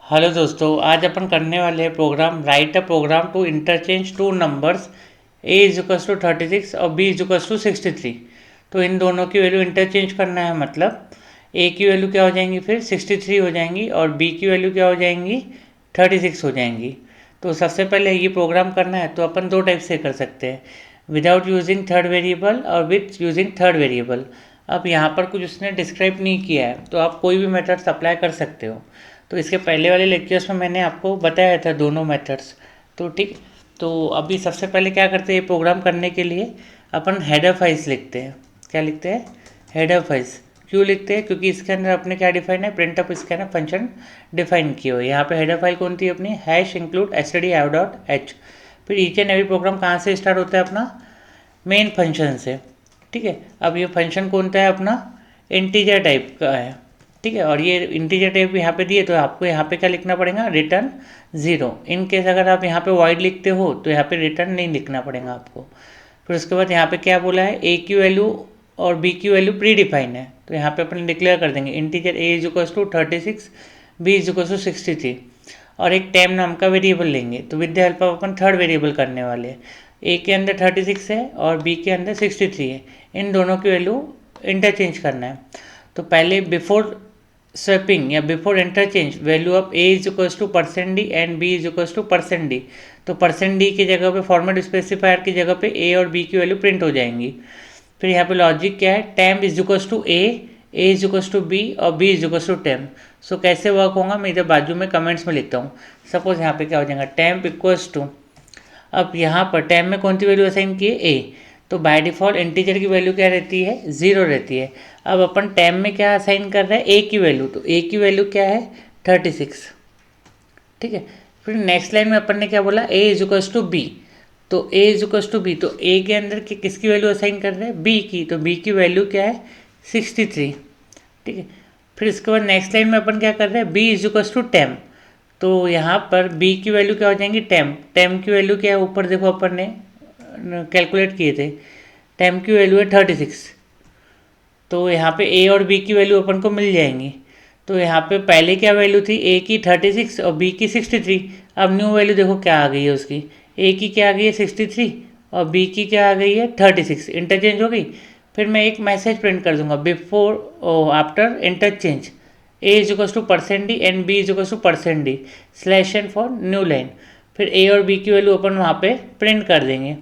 Hello दोस्तों, आज अपन करने वाले हैं program write a program to interchange two numbers A is equals to 36 और बी इज इक्वल्स टू 63। तो इन दोनों की वैल्यू इंटरचेंज करना है, मतलब ए की वैल्यू क्या हो जाएंगी, फिर 63 हो जाएंगी और बी की वैल्यू क्या हो जाएंगी, 36 हो जाएंगी। तो सबसे पहले ये प्रोग्राम करना है तो अपन दो टाइप से कर सकते हैं, विदाउट यूजिंग थर्ड वेरिएबल और विथ यूजिंग थर्ड वेरिएबल। अब यहाँ पर कुछ उसने डिस्क्राइब नहीं किया है तो आप कोई भी मेथड अप्लाई कर सकते हो। तो इसके पहले वाले लेक्चर्स में मैंने आपको बताया था दोनों मेथड्स। तो ठीक, तो अभी सबसे पहले क्या करते हैं, ये प्रोग्राम करने के लिए अपन हेडर फाइल्स लिखते हैं। क्या लिखते हैं? Header files. क्यों लिखते हैं? क्योंकि इसके अंदर अपने क्या डिफाइन है, प्रिंट अप इसके अंदर फंक्शन डिफाइन किए हुए। यहाँ पे हेडर फाइल कौन थी अपनी, हैश इंक्लूड stdio.h। फिर ईच एंड एवरी प्रोग्राम कहाँ से स्टार्ट होता है, अपना मेन फंक्शन से। ठीक है, अब ये फंक्शन कौन सा है, अपना इंटीजर टाइप का है। ठीक है, और ये इंटीजर टाइप यहाँ पे दिए तो आपको यहाँ पे क्या लिखना पड़ेगा, रिटर्न 0। इन केस अगर आप यहाँ पे वाइड लिखते हो तो यहाँ पे रिटर्न नहीं लिखना पड़ेगा आपको। फिर उसके बाद यहाँ पे क्या बोला है, ए की वैल्यू और बी की वैल्यू प्री डिफाइन है तो यहाँ पे अपन डिक्लेयर कर देंगे integer A is equals to 36, B is equals to 63 और एक टेम नाम का वेरिएबल लेंगे। तो विद द हेल्प ऑफ अपन थर्ड वेरिएबल करने वाले हैं। ए के अंदर 36 है और बी के अंदर 63 है, इन दोनों की वैल्यू इंटरचेंज करना है। तो पहले बिफोर स्वैपिंग या before interchange value of A is equals to %d and B is equals to %d। तो %d की जगह पे फॉर्मेट स्पेसिफायर की जगह पे ए और बी की वैल्यू प्रिंट हो जाएंगी। फिर यहाँ पे लॉजिक क्या है, temp is equals to A is equals to B और B is equals to temp. So कैसे वर्क होगा, मैं इधर बाजू में कमेंट्स में लिखता हूँ। सपोज यहाँ पे क्या हो जाएगा, टेम्प इक्वल्स टू, अब यहाँ पर टेम्प में कौन सी वैल्यू असाइन की है, ए। तो बाय डिफ़ॉल्ट इंटीजर की वैल्यू क्या रहती है, 0 रहती है। अब अपन टेम्प में क्या असाइन कर रहे हैं, ए की वैल्यू। तो ए की वैल्यू क्या है, 36। ठीक है, फिर नेक्स्ट लाइन में अपन ने क्या बोला, ए इज इक्वल्स टू बी। तो ए इज इक्वल्स टू बी, तो ए के अंदर किसकी वैल्यू असाइन कर रहे हैं, बी की। तो बी की वैल्यू क्या है, 63। ठीक है, फिर इसके बाद नेक्स्ट लाइन में अपन क्या कर रहे हैं, B is equals to temp. तो यहाँ पर बी की वैल्यू क्या हो जाएंगी, टेम्प। टेम्प की वैल्यू क्या है, ऊपर देखो अपन ने कैलकुलेट किए थे, टेम्प की वैल्यू है 36। तो यहाँ पे ए और बी की वैल्यू अपन को मिल जाएंगी। तो यहाँ पे पहले क्या वैल्यू थी, ए की 36 और बी की 63। अब न्यू वैल्यू देखो क्या आ गई है उसकी, ए की क्या आ गई है 63 और बी की क्या आ गई है 36, इंटरचेंज हो गई। फिर मैं एक मैसेज प्रिंट कर दूंगा, before after interchange A is equals to %d and B is equals to %d /n for new line. फिर ए और बी की वैल्यू अपन वहाँ पे प्रिंट कर देंगे।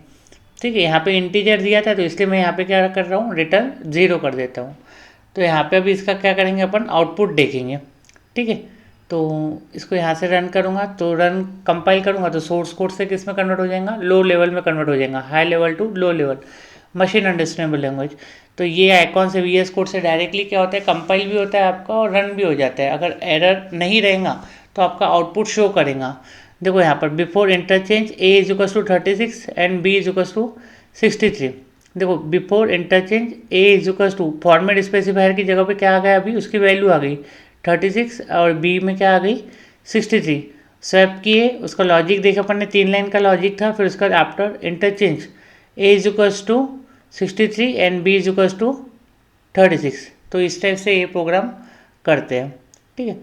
ठीक है, यहाँ पे इंटीजर दिया था तो इसलिए मैं यहाँ पे क्या कर रहा हूँ, रिटर्न 0 कर देता हूँ। तो यहाँ पे अभी इसका क्या करेंगे, अपन आउटपुट देखेंगे। ठीक है, तो इसको यहाँ से रन करूँगा, तो रन कंपाइल करूँगा तो सोर्स कोड से किस में कन्वर्ट हो जाएगा, लो लेवल में कन्वर्ट हो जाएगा, high level to low level, machine understandable language. तो ये आइकॉन से वी एस कोड से डायरेक्टली क्या होता है, कंपाइल भी होता है आपका और रन भी हो जाता है। अगर एरर नहीं रहेगा तो आपका आउटपुट शो करेगा। देखो यहाँ पर before interchange A is equals to 36 and B is equals to 63। देखो before interchange A is equals to format specifier की जगह पे क्या आ गया, अभी उसकी वैल्यू आ गई 36 और बी में क्या आ गई 63। स्वैप किए, उसका लॉजिक देखा अपन ने, 3 लाइन का लॉजिक था। फिर उसका after interchange A is equals to 63 and B is equals to 36। तो इस टाइप से ये प्रोग्राम करते हैं। ठीक है,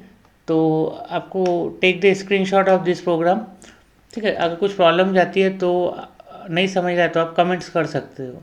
तो आपको take the screenshot of this program. ठीक है, अगर कुछ प्रॉब्लम जाती है तो नहीं समझ रहा है तो आप कमेंट्स कर सकते हो।